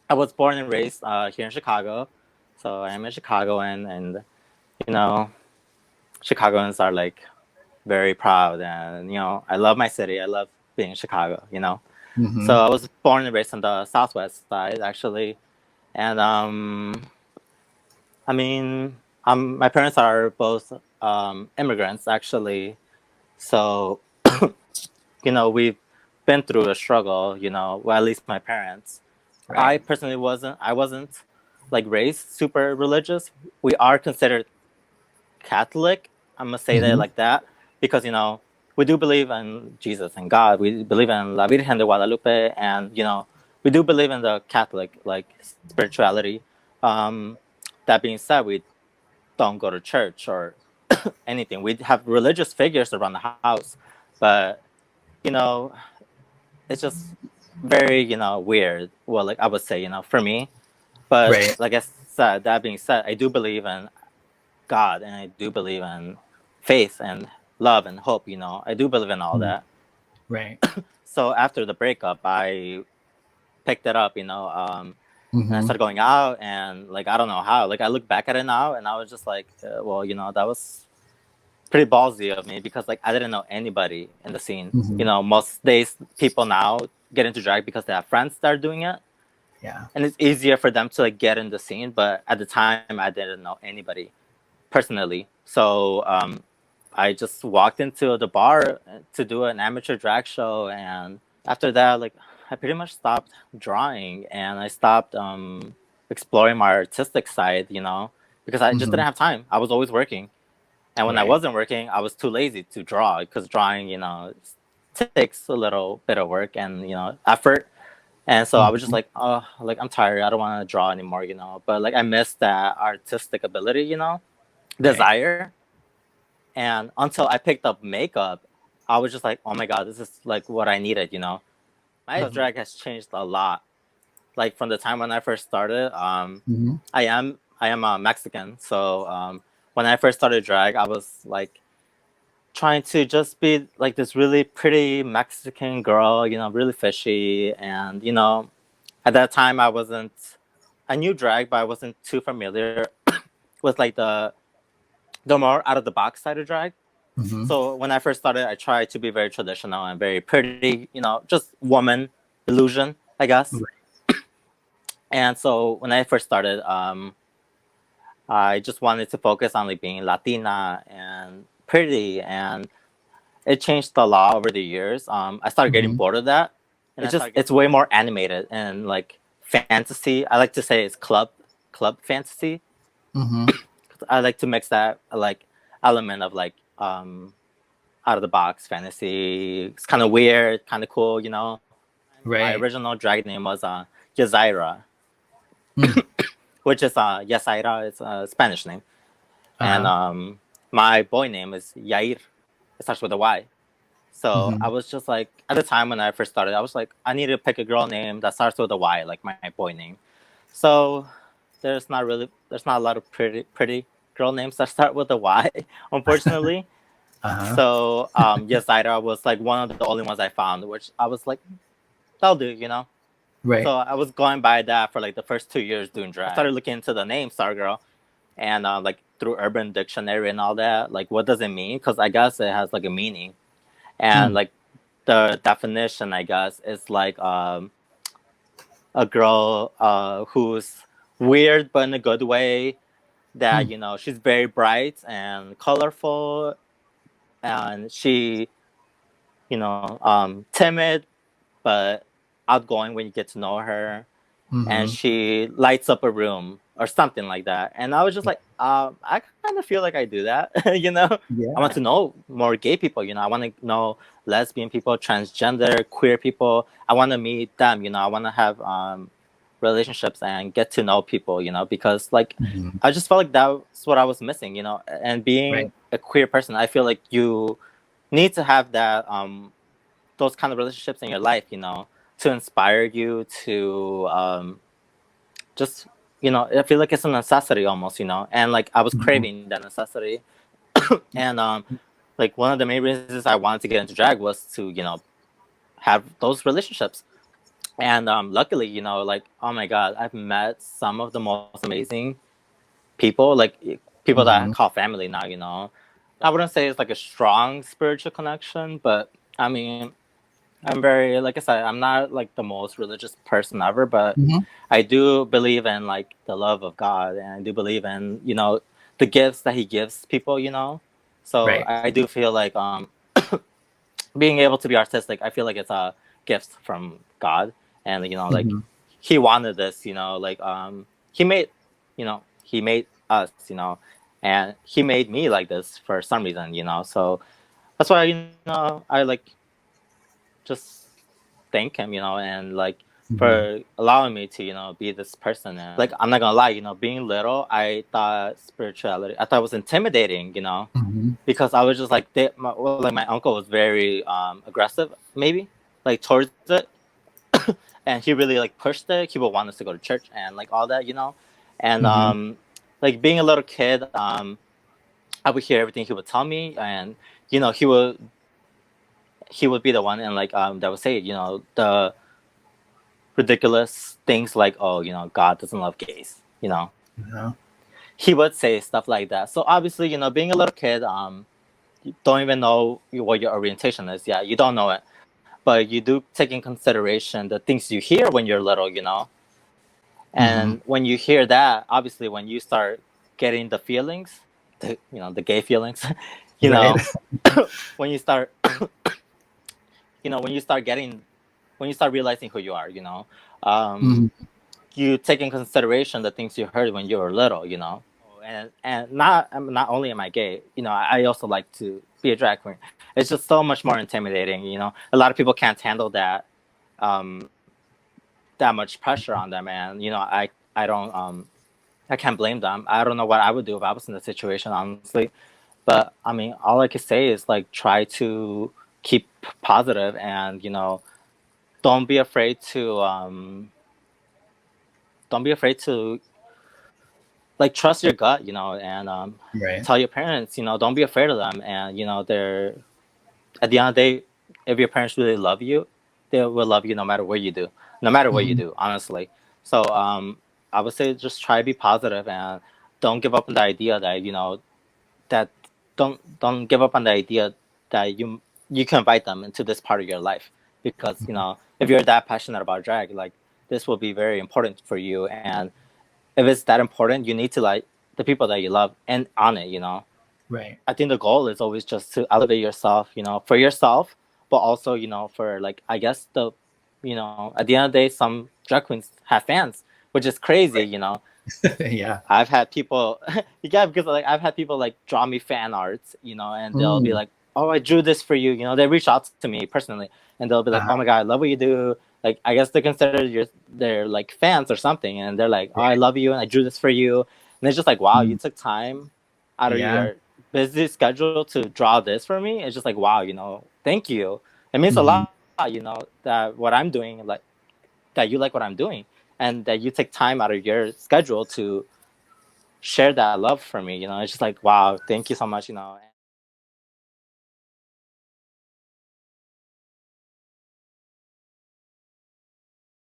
I was born and raised here in Chicago, so I am a Chicagoan, and you know, Chicagoans are like very proud, and I love my city. I love being in Chicago. So I was born and raised on the southwest side, actually, and I mean, my parents are both immigrants, actually. So we've been through a struggle. Well, at least my parents. Right. I personally wasn't like raised super religious. We are considered Catholic. I'm gonna say that like that because we do believe in Jesus and God. We believe in La Virgen de Guadalupe, and we do believe in the Catholic like spirituality. That being said, we don't go to church or anything. We have religious figures around the house, but it's just very weird. Well, like I would say, for me. But Right. like I said, that being said, I do believe in God, and I do believe in faith and love and hope. I do believe in all that. Right. So after the breakup, I picked it up, and I started going out, and like I don't know how. Like I look back at it now, and I was just like, well, that was pretty ballsy of me because like I didn't know anybody in the scene. Most days people now get into drag because they have friends that are doing it. Yeah. And it's easier for them to like get in the scene, but at the time I didn't know anybody personally. So I just walked into the bar to do an amateur drag show, and after that, like I pretty much stopped drawing, and I stopped exploring my artistic side, because I just didn't have time. I was always working. And when I wasn't working, I was too lazy to draw because drawing, takes a little bit of work and, effort. And so I was just like, oh, like I'm tired. I don't want to draw anymore, But like I missed that artistic ability, desire. And until I picked up makeup, I was just like, oh my God, this is like what I needed, My drag has changed a lot. Like from the time when I first started, I am Mexican. So when I first started drag, I was like trying to just be like this really pretty Mexican girl, really fishy. And, at that time I knew drag, but I wasn't too familiar with like the more out of the box side of drag. So when I first started, I tried to be very traditional and very pretty, just woman illusion, I guess. And so when I first started, I just wanted to focus on like being Latina and pretty, and it changed a lot over the years. I started getting bored of that, and it's way more animated and like fantasy. I like to say it's club fantasy. I like to mix that like element of like out of the box fantasy. It's kind of weird, kind of cool, My original drag name was 𝒬𝓊𝑒𝓃, which is 𝒬ᴖᴜ. It's a Spanish name, and my boy name is Yair. It starts with a Y. So I was just like, at the time when I first started, I was like, I need to pick a girl name that starts with a Y, like my boy name. So there's not a lot of pretty girl names that start with a Y, unfortunately. So 𝒬𝓘 was like one of the only ones I found, which I was like, that'll do, Right. So I was going by that for like the first 2 years doing drag. I started looking into the name Stargirl, and like through Urban Dictionary and all that, like what does it mean? Because I guess it has like a meaning, and like the definition, I guess, is like a girl who's weird but in a good way. That she's very bright and colorful, and she, timid but outgoing when you get to know her, and she lights up a room or something like that. And I was just like, I kind of feel like I do that, I want to know more gay people, I want to know lesbian people, transgender, queer people. I want to meet them, I want to have relationships and get to know people, because like I just felt like that's what I was missing, and being a queer person, I feel like you need to have that those kind of relationships in your life, to inspire you to just I feel like it's a necessity almost, and like I was craving that necessity. And like one of the main reasons I wanted to get into drag was to have those relationships And luckily, you know, like, oh my God, I've met some of the most amazing people, like people that I Mhm. call family now, you know. I wouldn't say it's like a strong spiritual connection, but I mean, I'm very, like I said, I'm not like the most religious person ever, but Mhm. I do believe in like the love of God, and I do believe in, you know, the gifts that he gives people, you know. So Right. I do feel like being able to be artistic, I feel like it's a gift from God, and you know, like Mhm. he wanted this, you know, like he made, you know, he made us, you know, and he made me like this for some reason, you know. So that's why, you know, I like just thank him, you know, and like Mhm. for allowing me to, you know, be this person. And like, I'm not gonna lie, you know, being little, I thought spirituality, I thought it was intimidating, you know, Mhm. because I was just like, like my uncle was very aggressive, maybe like towards it, and he really like pushed it. He would want us to go to church and like all that, you know, and Mhm. like being a little kid, I would hear everything he would tell me, and you know, he would be the one and like that would say, you know, the ridiculous things like, oh, you know, God doesn't love gays, you know. Yeah. He would say stuff like that. So obviously, you know, being a little kid, you don't even know what your orientation is. Yeah, you don't know it, but you do take in consideration the things you hear when you're little, you know. Mhm. And when you hear that, obviously, when you start getting the feelings, you know, the gay feelings, you Right. know, when you start, you know, when you start realizing who you are, you know, um, Mhm. you take in consideration the things you heard when you were little, you know. And not only am I gay, you know, I also like to be a drag queen. It's just so much more intimidating, you know. A lot of people can't handle that um, that much pressure on them, and you know, I don't I can't blame them. I don't know what I would do if I was in the situation, honestly. But I mean, all I could say is like try to keep positive, and you know, don't be afraid to don't be afraid to like trust your gut, you know, and Right. tell your parents, you know, don't be afraid of them, and you know, they're at the end of the day, if your parents really love you, they will love you no matter what you do, no matter what you Mhm. do, honestly. So I would say just try to be positive and don't give up on the idea that you know that don't give up on the idea that you can invite them into this part of your life, because you know if you're that passionate about drag, like this will be very important for you, and if it's that important, you need to like the people that you love and on it, you know. Right. I think the goal is always just to elevate yourself, you know, for yourself, but also, you know, for like I guess the, you know, at the end of the day, some drag queens have fans, which is crazy, you know. Yeah. I've had people, yeah, because like I've had people like draw me fan arts, you know, and they'll be Mm. like, "Oh, I drew this for you," you know. They reach out to me personally, and they'll be like, "Oh Uh-huh. my God, I love what you do." Like I guess they consider they're like fans or something, and they're like, "Oh, I Right. love you, and I drew this for you," and it's just like, wow, you Mm. took time out of Yeah. your busy schedule to draw this for me. It's just like, wow, you know, thank you. It means a Mhm. lot, you know, that what I'm doing, like that you like what I'm doing, and that you take time out of your schedule to share that love for me. You know, it's just like, wow, thank you so much. You know.